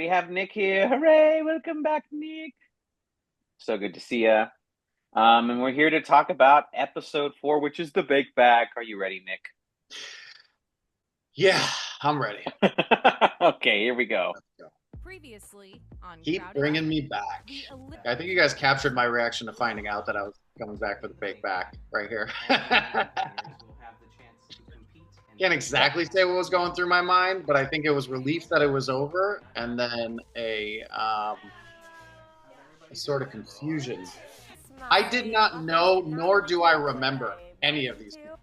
We have Nick here. Hooray! Welcome back, Nick. So good to see you. And we're here to talk about episode 4, which is the bake back. Are you ready, Nick? Yeah, I'm ready. Okay, here we go. Let's go. Previously on Keep Crowded, bringing me back. I think you guys captured my reaction to finding out that I was coming back for the bake back right here. Can't exactly say what was going through my mind, but I think it was relief that it was over, and then a sort of confusion. I did not know, nor do I remember any of these people.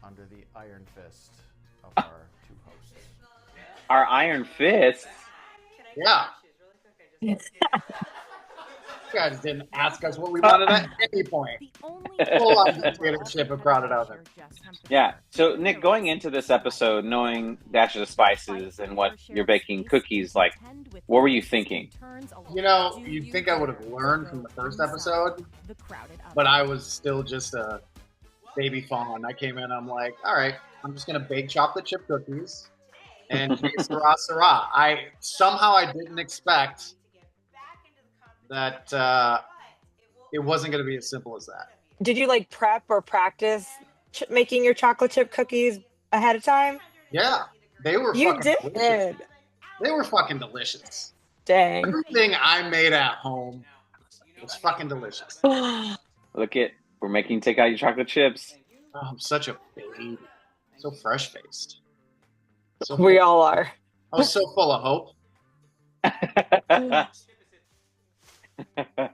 Under the iron fist of our two hosts. Our Iron Fist. Yeah. You guys didn't ask us what we wanted at any point. Full on dictatorship of Crowded Out there. Yeah. So, Nick, going into this episode, knowing Dash of the Spices and what you're baking cookies, like, what were you thinking? You know, you'd think I would have learned from the first episode, but I was still just a baby fawn. I came in, I'm like, all right, I'm just going to bake chocolate chip cookies and Sarah Sarah. I didn't expect that it wasn't going to be as simple as that. Did you like prep or practice making your chocolate chip cookies ahead of time? Yeah, they were You fucking did. delicious. They were fucking delicious. Dang. Everything I made at home was fucking delicious. Look at, we're making take out your chocolate chips. Oh, I'm such a baby. So fresh faced. So We all are. I was so full of hope.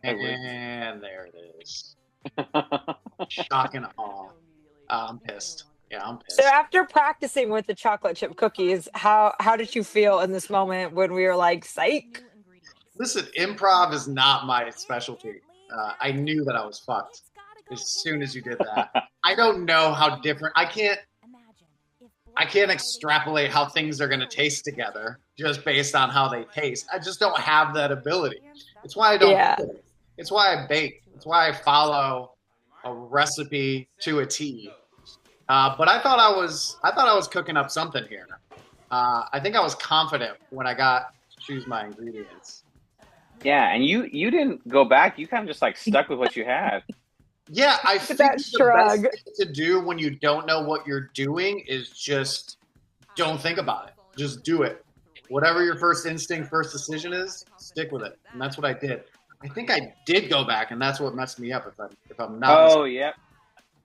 And there it is. Shock and awe. I'm pissed. Yeah, I'm pissed. So after practicing with the chocolate chip cookies, how did you feel in this moment when we were like, psych? Listen, improv is not my specialty. I knew that I was fucked as soon as you did that. I don't know how different. I can't extrapolate how things are going to taste together just based on how they taste. I just don't have that ability. It's why I don't. Yeah. It's why I bake. It's why I follow a recipe to a T. But I thought I was cooking up something here. I think I was confident when I got to choose my ingredients. Yeah, and you didn't go back. You kind of just like stuck with what you had. Yeah, I think that the shrug. best thing to do when you don't know what you're doing is just don't think about it. Just do it. Whatever your first instinct, first decision is, stick with it. And that's what I did. I think I did go back, and that's what messed me up. If I'm not, Oh, yeah.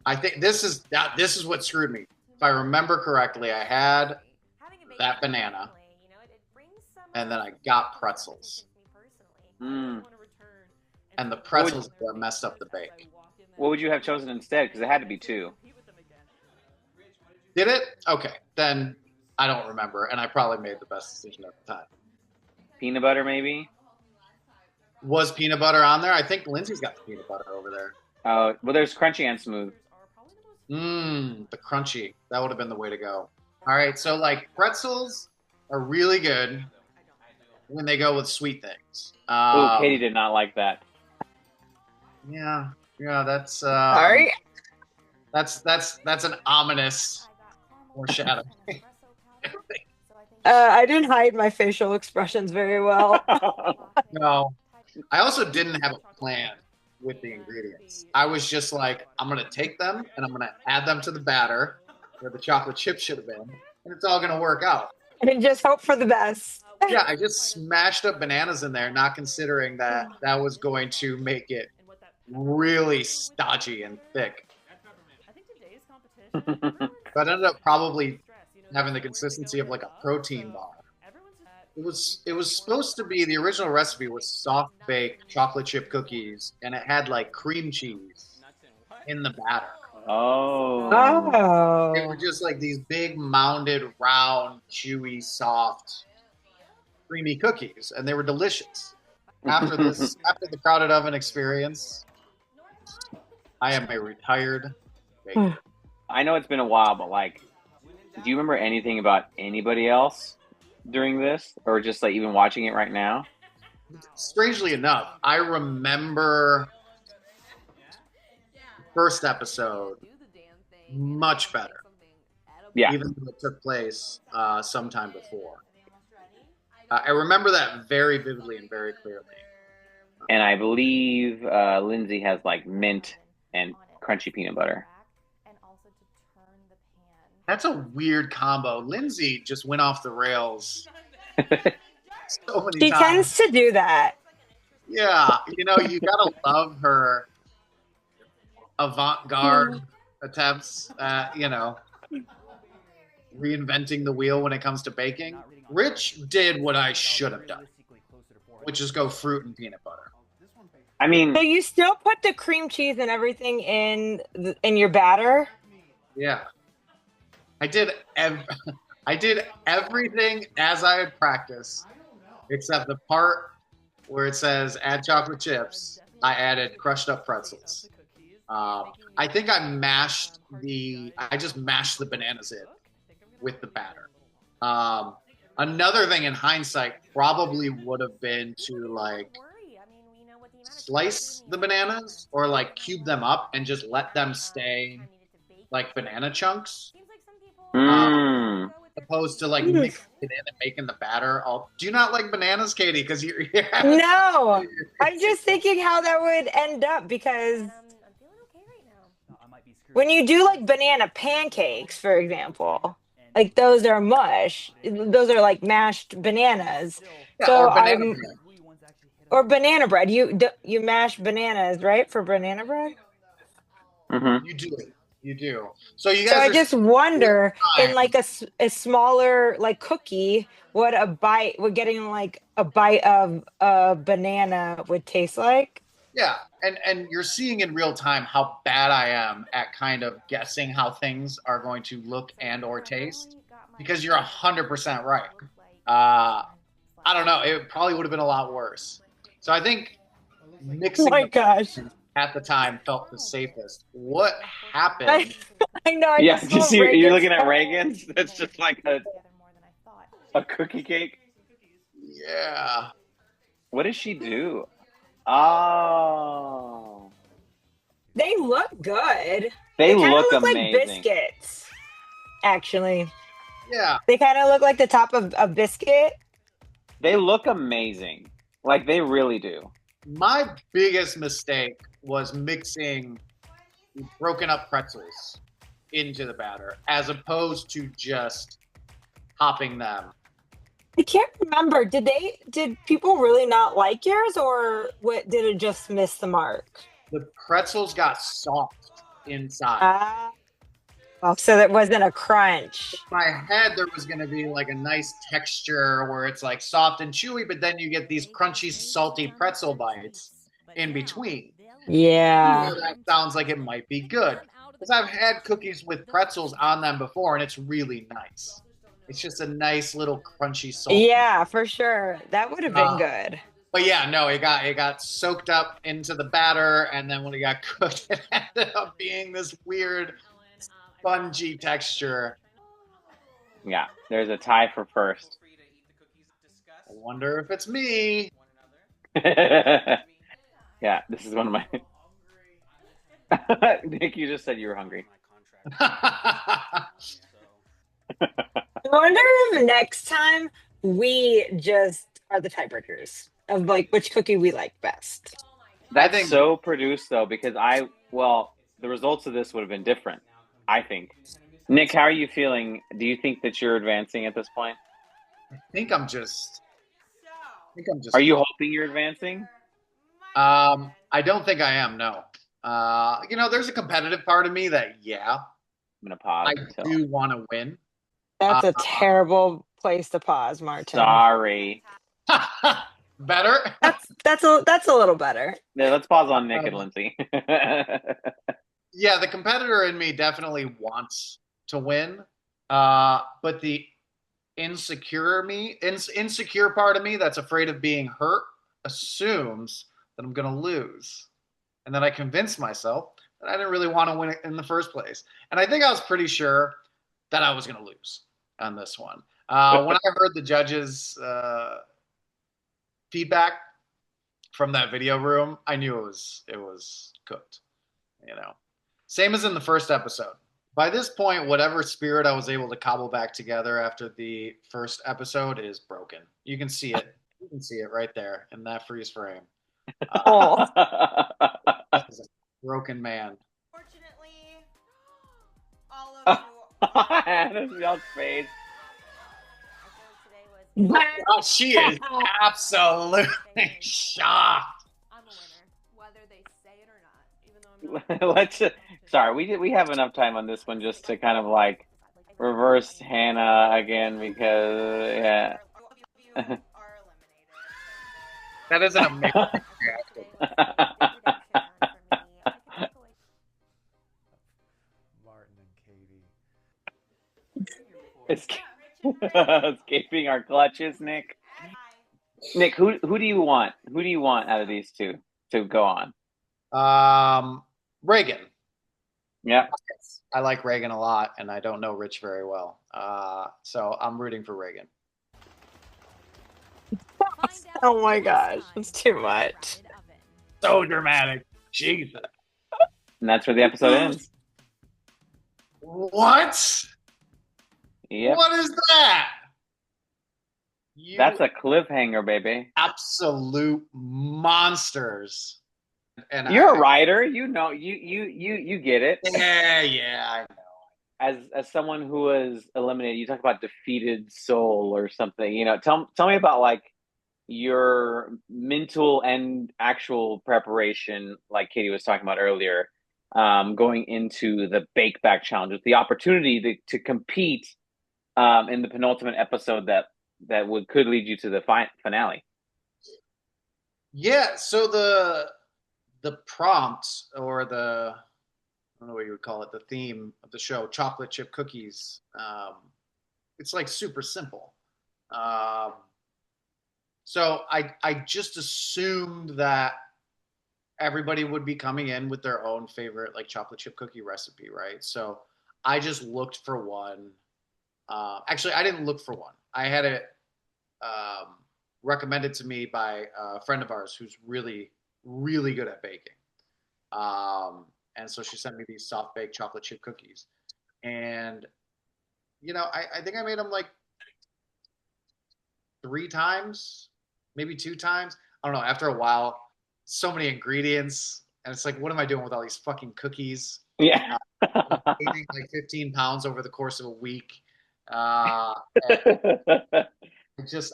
I think this is what screwed me. If I remember correctly, I had that banana, and then I got pretzels, Mm. and the pretzels are what messed up the bake. What would you have chosen instead? Because it had to be 2. Did it? Okay, then I don't remember, and I probably made the best decision at the time. Peanut butter, maybe? Was peanut butter on there? I think Lindsay's got the peanut butter over there. Oh, well, there's crunchy and smooth. The crunchy. That would have been the way to go. All right, so like pretzels are really good when they go with sweet things. Ooh, Katie did not like that. Yeah, that's All right. that's an ominous foreshadowing. I didn't hide my facial expressions very well. No, I also didn't have a plan with the ingredients. I was just like, I'm gonna take them and I'm gonna add them to the batter where the chocolate chip should have been, and it's all gonna work out. And just hope for the best. Yeah, I just smashed up bananas in there, not considering that that was going to make it really stodgy and thick. But it ended up probably having the consistency of like a protein bar. It was supposed to be, the original recipe was soft baked chocolate chip cookies, and it had like cream cheese in the batter. Oh. They were just like these big mounded, round, chewy, soft, creamy cookies, and they were delicious. After the crowded oven experience, I am a retired baker. I know it's been a while, but like, do you remember anything about anybody else during this, or just like even watching it right now? Strangely enough, I remember the first episode much better. Yeah. Even though it took place sometime before. I remember that very vividly and very clearly. And I believe Lindsay has like mint and crunchy peanut butter. That's a weird combo. Lindsay just went off the rails so many She times. tends to do that. Yeah, you gotta love her avant-garde attempts at, reinventing the wheel when it comes to baking. Rich did what I should have done, which is go fruit and peanut butter. I mean, So you still put the cream cheese and everything in your batter? Yeah. I did I did everything as I had practiced, except the part where it says add chocolate chips. I added crushed up pretzels. I think I just mashed the bananas in with the batter. Another thing in hindsight probably would have been to like slice the bananas or like cube them up and just let them stay like banana chunks. Opposed to like mixing it in and making the batter. Do you not like bananas, Katie? Because you're No, I'm just thinking how that would end up because when you do like banana pancakes, for example, like those are mush. Those are like mashed bananas. yeah, So or banana I'm bread. or banana bread. You mash bananas, right, for banana bread? mhm. You do. So you So guys I are just wonder in time. like a smaller like cookie, what getting like a bite of a banana would taste like. Yeah, and you're seeing in real time how bad I am at kind of guessing how things are going to look and or taste because you're 100% right. I don't know. It probably would have been a lot worse. So I think Oh mixing my the gosh. at the time felt the safest. What I, happened? I know I Yeah, just just saw you're Reagan's looking at Reagan's. That's just like a cookie cake. Yeah. What does she do? Oh, They look good. they They kind of look look like amazing. biscuits, actually. Yeah. They kind of look like the top of a biscuit. They look amazing. Like they really do. My biggest mistake was mixing broken up pretzels into the batter as opposed to just popping them. I can't remember. Did people really not like yours or what did it just miss the mark? The pretzels got soft inside. Ah, well, so that wasn't a crunch. In my head, there was going to be like a nice texture where it's like soft and chewy, but then you get these crunchy, salty pretzel bites in between. Yeah. That sounds like it might be good. Because I've had cookies with pretzels on them before, and it's really nice. It's just a nice little crunchy salt. Yeah, for sure. That would have been good. But yeah, no, it got soaked up into the batter, and then when it got cooked, it ended up being this weird spongy texture. Yeah, there's a tie for first. I wonder if it's me. Yeah, this is one of my. Nick, you just said you were hungry. I wonder if next time we just are the tiebreakers of like which cookie we like best. That's so produced though, because the results of this would have been different, I think. Nick, how are you feeling? Do you think that you're advancing at this point? I think I'm just. Are you hoping you're advancing? I don't think I am. No. There's a competitive part of me that, I'm gonna pause. I do want to win. That's a terrible place to pause, Martin. Sorry. Better. That's a little better. Yeah, let's pause on Nick and Lindsay. Yeah, the competitor in me definitely wants to win, but the insecure part of me that's afraid of being hurt assumes that I'm going to lose, and then I convince myself that I didn't really want to win it in the first place. And I think I was pretty sure that I was going to lose on this one. When I heard the judges' feedback from that video room, I knew it was cooked. Same as in the first episode. By this point, whatever spirit I was able to cobble back together after the first episode is broken. You can see it. You can see it right there in that freeze frame. Oh, This is a broken man. Fortunately, all of you Annabelle's face. Oh, she is absolutely shocked. I'm a winner, whether they say it or not. Even though I'm not. Let's. Sorry, we have enough time on this one just to kind of like reverse Hannah again because yeah. All of you are eliminated. That is an amazing Martin and Katie. Escaping our clutches, Nick. Nick, who do you want? Who do you want out of these two to go on? Reagan. Yeah. I like Reagan a lot, and I don't know Rich very well. So I'm rooting for Reagan. oh my gosh, it's too much. So dramatic. Jesus. And that's where the episode ends. What? Yep. What is that? That's a cliffhanger, baby. Absolute monsters. And You're a writer, you know, you get it. Yeah, I know. As someone who was eliminated, you talk about defeated soul or something. You know, tell me about like your mental and actual preparation, like Katie was talking about earlier, going into the Bake Back Challenge with the opportunity to compete in the penultimate episode that could lead you to the finale. Yeah, so the prompt or I don't know what you would call it, the theme of the show, chocolate chip cookies. It's like super simple. So I just assumed that everybody would be coming in with their own favorite like chocolate chip cookie recipe, right? So I just looked for one. Actually, I didn't look for one. I had it recommended to me by a friend of ours who's really, really good at baking. And so she sent me these soft baked chocolate chip cookies. And, you know, I think I made them like 3 times, maybe 2 times. I don't know. After a while, so many ingredients. And it's like, what am I doing with all these fucking cookies? Yeah. Gaining like 15 pounds over the course of a week. I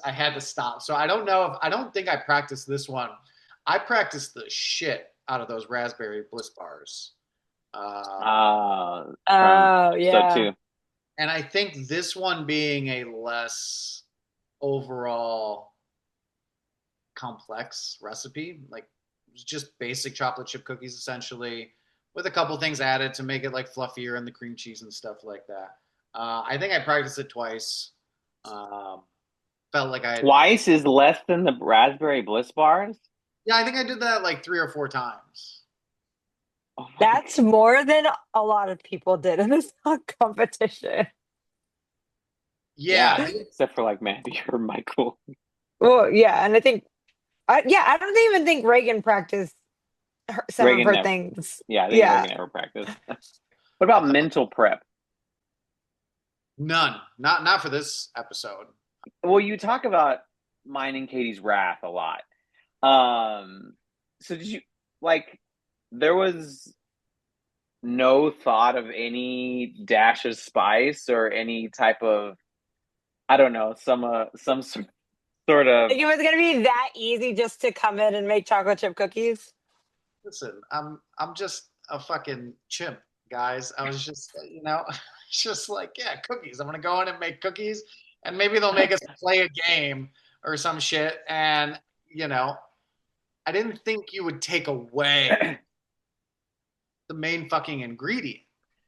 had to stop. So I don't think I practiced this one. I practiced the shit out of those raspberry bliss bars. Yeah. So too. And I think this one being a less overall complex recipe, like just basic chocolate chip cookies essentially, with a couple things added to make it like fluffier and the cream cheese and stuff like that. I think I practiced it twice. Felt like twice is less than the raspberry bliss bars. Yeah, I think I did that like 3 or 4 times. Oh That's God. More than a lot of people did in this competition. Yeah, except for like Mandy or Michael. Well, yeah, and I think, I don't even think Reagan practiced some of her things. Yeah, I think Reagan never practiced. What about mental prep? None. Not for this episode. Well, you talk about mine and Katie's wrath a lot. So did you like? There was no thought of any dash of spice or any type of, I don't know, some sort of. Like it was gonna be that easy just to come in and make chocolate chip cookies. Listen, I'm just a fucking chimp, guys. I was just, you know, just like, yeah, cookies. I'm gonna go in and make cookies, and maybe they'll make us play a game or some shit. And you know, I didn't think you would take away the main fucking ingredient,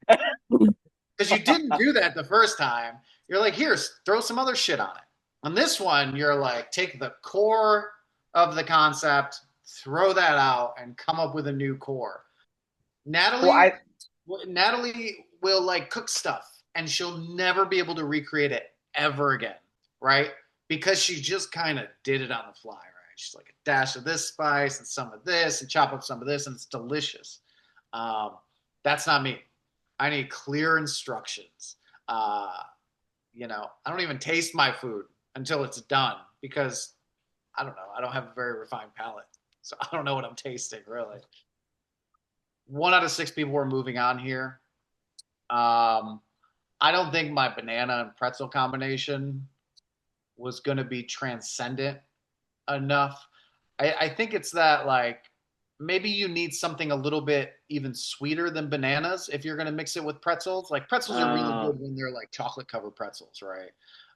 because you didn't do that the first time. You're like, here, throw some other shit on it. On this one, you're like, take the core of the concept, throw that out, and come up with a new core. Natalie will like cook stuff, and she'll never be able to recreate it ever again, right? Because she just kind of did it on the fly, right? She's like a dash of this spice and some of this, and chop up some of this, and it's delicious. That's not me. I need clear instructions. Uh, I don't even taste my food until it's done because I don't know. I don't have a very refined palate, so I don't know what I'm tasting really. 1 out of 6 people were moving on here. Um, I don't think my banana and pretzel combination was going to be transcendent enough. I think it's that like maybe you need something a little bit even sweeter than bananas if you're going to mix it with pretzels. Like pretzels are really Uh, good when they're like chocolate covered pretzels, right?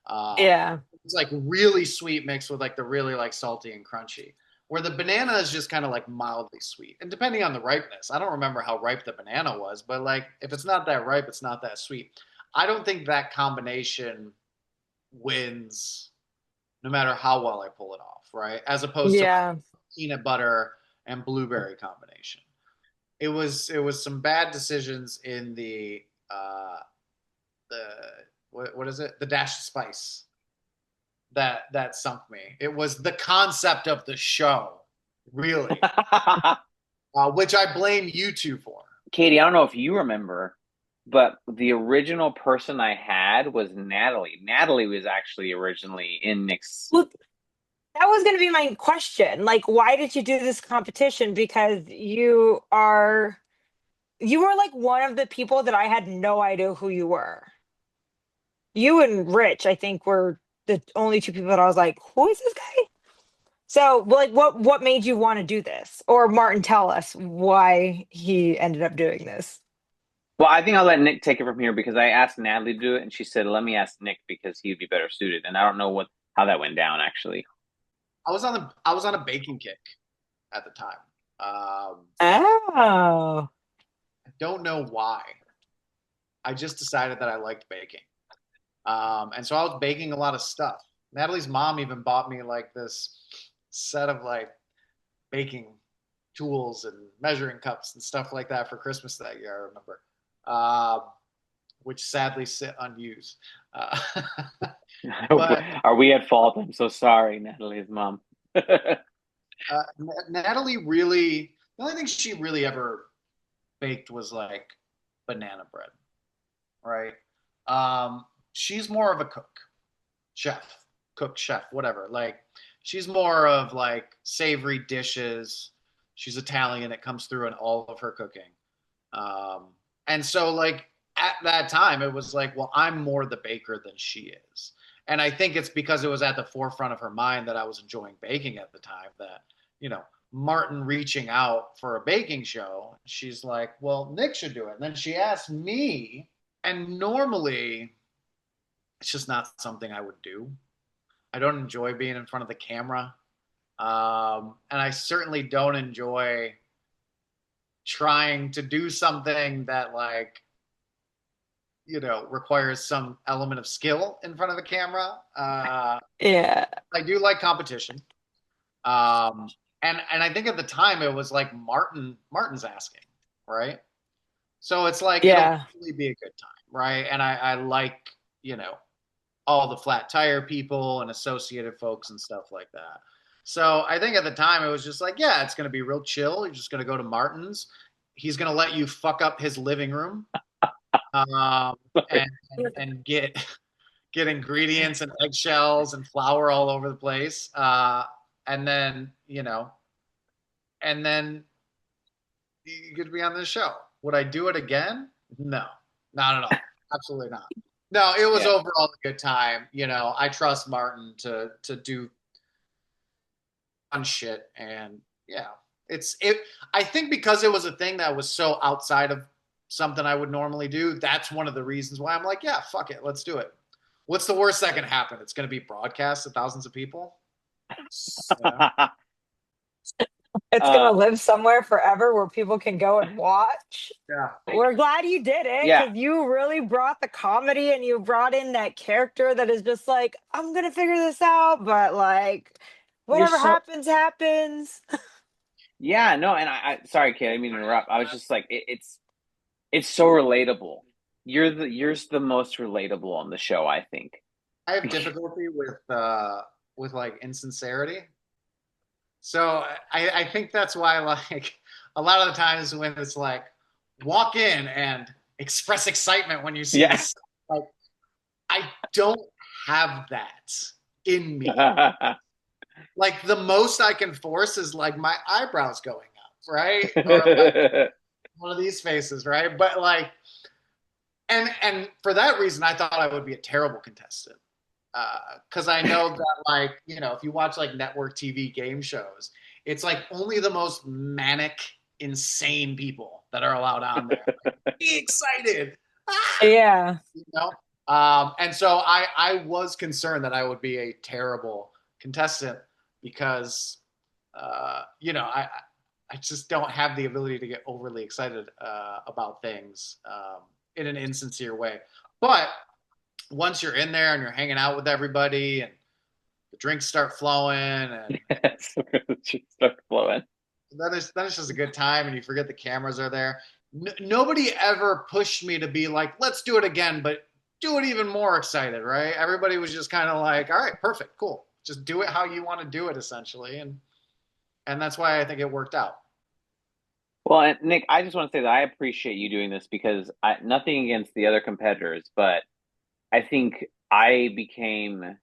Um, Yeah. it's like really sweet mixed with like the really like salty and crunchy. Where the banana is just kind of like mildly sweet. And depending on the ripeness, I don't remember how ripe the banana was, but like if it's not that ripe, it's not that sweet. I don't think that combination wins no matter how well I pull it off, right? As opposed to Yeah. peanut butter and blueberry combination. It was some bad decisions in the what is it? The dash of spice that sunk me. It was the concept of the show, really, which I blame you two for. Katie, I don't know if you remember, but the original person I had was Natalie. Natalie was actually originally in Nick's. Well, that was going to be my question. Like, why did you do this competition? Because you were like one of the people that I had no idea who you were. You and Rich, I think, were the only two people that I was like, who is this guy? So, well, like, what made you want to do this? Or Martin, tell us why he ended up doing this. Well, I think I'll let Nick take it from here because I asked Natalie to do it, and she said, "Let me ask Nick because he'd be better suited." And I don't know how that went down actually. I was on a baking kick at the time. Oh, I don't know why. I just decided that I liked baking. And so I was baking a lot of stuff. Natalie's mom even bought me like this set of like baking tools and measuring cups and stuff like that for Christmas that year. I remember, which sadly sit unused. Uh, but Are we at fault? I'm so sorry, Natalie's mom. Natalie really, the only thing she really ever baked was like banana bread, right? She's more of a chef, whatever. Like she's more of like savory dishes. She's Italian. It comes through in all of her cooking. Um, and so like at that time, it was like, well, I'm more the baker than she is. And I think it's because it was at the forefront of her mind that I was enjoying baking at the time that, you know, Martin reaching out for a baking show. She's like, well, Nick should do it. And then she asked me, and normally it's just not something I would do. I don't enjoy being in front of the camera. And I certainly don't enjoy trying to do something that like requires some element of skill in front of the camera. yeah, I do like competition. And I think at the time it was like Martin's asking, right? So it's like it'll yeah, really be a good time, right? And I like, all the flat tire people and associated folks and stuff like that. So I think at the time it was just like, yeah, it's going to be real chill. You're just going to go to Martin's. He's going to let you fuck up his living room, um, and get ingredients and eggshells and flour all over the place, and then and then you could be on the show. Would I do it again? No, not at all. Absolutely not. No, it was Yeah. overall a good time. I trust Martin to do fun shit, and yeah, it. I think because it was a thing that was so outside of something I would normally do. That's one of the reasons why I'm like, yeah, fuck it, let's do it. What's the worst that can happen? It's going to be broadcast to thousands of people. it's uh, gonna live somewhere forever where people can go and watch. Yeah. We're glad you did it yeah. because you really brought the comedy and you brought in that character that is just like, I'm gonna figure this out, but like, You're whatever so happens, happens. yeah, no, and I sorry, Kate, I didn't mean to interrupt. I was just like, it's so relatable. You're the most relatable on the show, I think. I have difficulty with like insincerity. So I think that's why like a lot of the times when it's like walk in and express excitement when you see Yeah. this. Like, I don't have that in me. Like the most I can force is like my eyebrows going up, right? Or like one of these faces, right? But like, and for that reason, I thought I would be a terrible contestant. Because I know that, like, you know, if you watch like network TV game shows, it's like only the most manic, insane people that are allowed on there. Like, be excited, Yeah. you know. And so I was concerned that I would be a terrible contestant because, you know, I just don't have the ability to get overly excited about things in an insincere way. But once you're in there and you're hanging out with everybody and the drinks start flowing and Start flowing. then it's just a good time and you forget the cameras are there. Nobody ever pushed me to be like, let's do it again, but do it even more excited, right? Everybody was just kind of like, all right, perfect, cool. Just do it how you want to do it, essentially. And that's why I think it worked out. Well, and Nick, I just want to say that I appreciate you doing this because nothing against the other competitors, but I think I became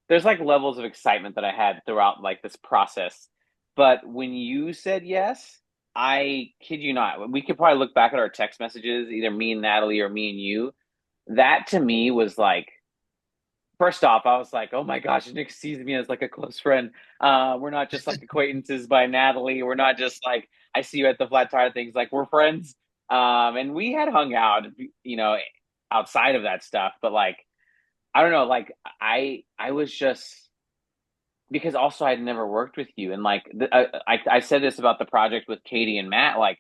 there's like levels of excitement that I had throughout like this process. But when you said yes, I kid you not, we could probably look back at our text messages, either me and Natalie or me and you. That to me was like, first off, I was like, oh my gosh, Nick sees me as like a close friend. We're not just like acquaintances by Natalie. We're not just like I see you at the flat tire things. Like we're friends. And we had hung out, you know, outside of that stuff. But like, I don't know, like I was just because also I'd never worked with you, and like I said this about the project with Katie and Matt, like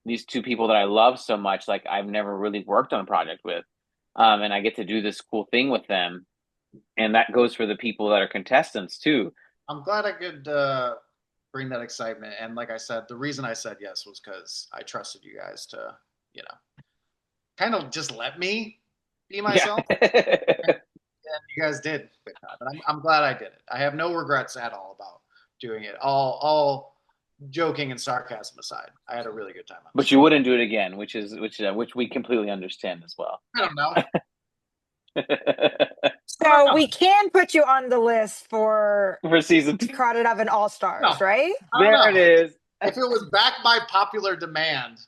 these two people that I love so much, like I've never really worked on a project with, and I get to do this cool thing with them, and that goes for the people that are contestants too. I'm glad I could bring that excitement. And like I said, the reason I said yes was because I trusted you guys to, you know, kind of just let me be myself. Yeah. And you guys did. But I'm glad I did it. I have no regrets at all about doing it. All joking and sarcasm aside, I had a really good time. But you wouldn't do it again, which we completely understand as well. I don't know. So we can put you on the list for season 2. Crowded Oven All Stars, No. right? There it is. If it was backed by popular demand,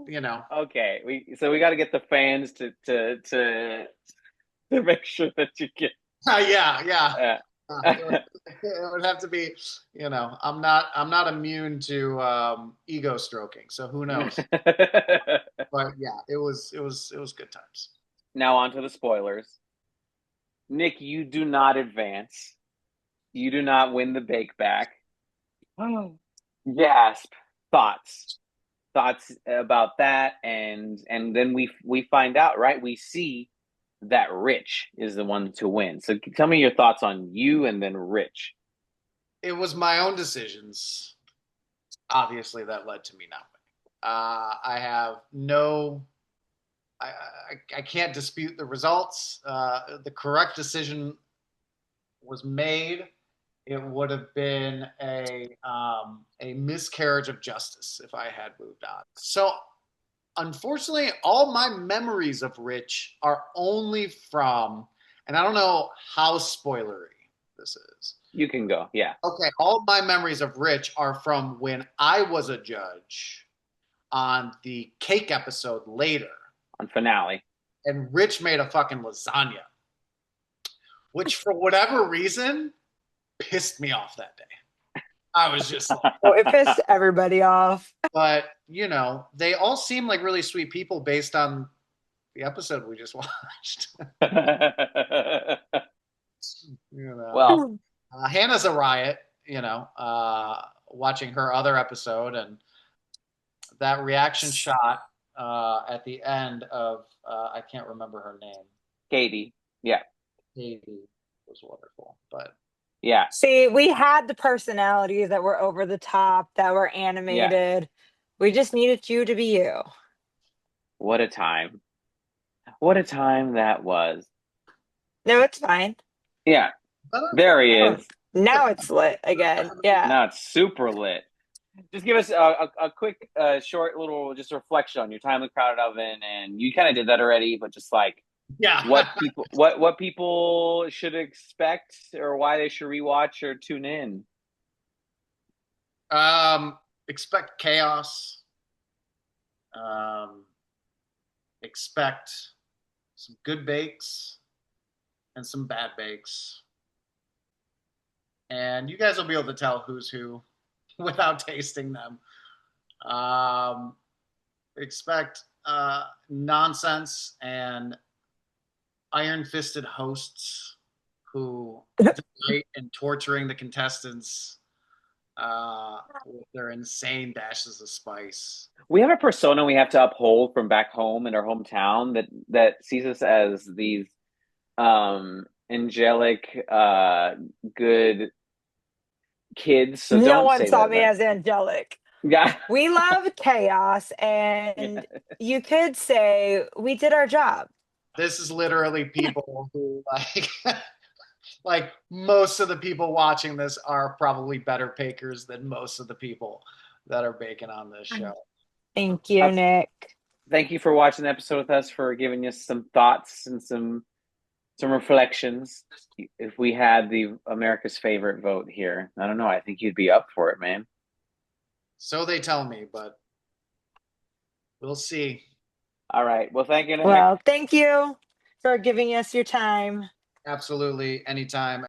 you know. Okay, we got to get the fans to make sure that you get. Yeah. It would have to be, you know. I'm not immune to ego stroking, so who knows? But yeah, it was good times. Now on to the spoilers. Nick, you do not advance. You do not win the bake back. Gasp. Thoughts about that, and then we find out, right? We see that Rich is the one to win. So tell me your thoughts on you and then Rich. It was my own decisions, obviously, that led to me not winning. I have no. I can't dispute the results. The correct decision was made. It would have been a miscarriage of justice if I had moved on. So, unfortunately, all my memories of Rich are only from, and I don't know how spoilery this is. You can go, yeah. Okay, all my memories of Rich are from when I was a judge on the cake episode later. On finale. And Rich made a fucking lasagna, which for whatever reason pissed me off that day. I was just like, well, it pissed everybody off. But, you know, they all seem like really sweet people based on the episode we just watched. You know. Well, Hannah's a riot, you know, watching her other episode and that reaction shot at the end of, I can't remember her name. Katie. Yeah. Katie was wonderful, but. Yeah. See, we had the personalities that were over the top, that were animated. Yeah. We just needed you to be you. What a time. What a time that was. No, it's fine. Yeah. There he is. Now it's lit again. Yeah. Now it's super lit. Just give us a quick, short little just reflection on your time in the Crowded Oven, and you kind of did that already, but just like Yeah. what people should expect, or why they should rewatch or tune in. Expect chaos. Um, expect some good bakes and some bad bakes. And you guys will be able to tell who's who without tasting them. Expect nonsense and iron fisted hosts who delight in torturing the contestants with their insane dashes of spice. We have a persona we have to uphold from back home in our hometown that sees us as these angelic, good kids. So No don't one say saw that me about. as angelic. Yeah. We love chaos, Yeah. and you could say we did our job. This is literally people who like most of the people watching this are probably better bakers than most of the people that are baking on this show. Thank you, Uh, Nick. Thank you for watching the episode with us, for giving us some thoughts and some reflections. If we had the America's favorite vote here, I don't know. I think you'd be up for it, man. So they tell me, but we'll see. All right. Well, thank you, Nick. Well, thank you for giving us your time. Absolutely, anytime.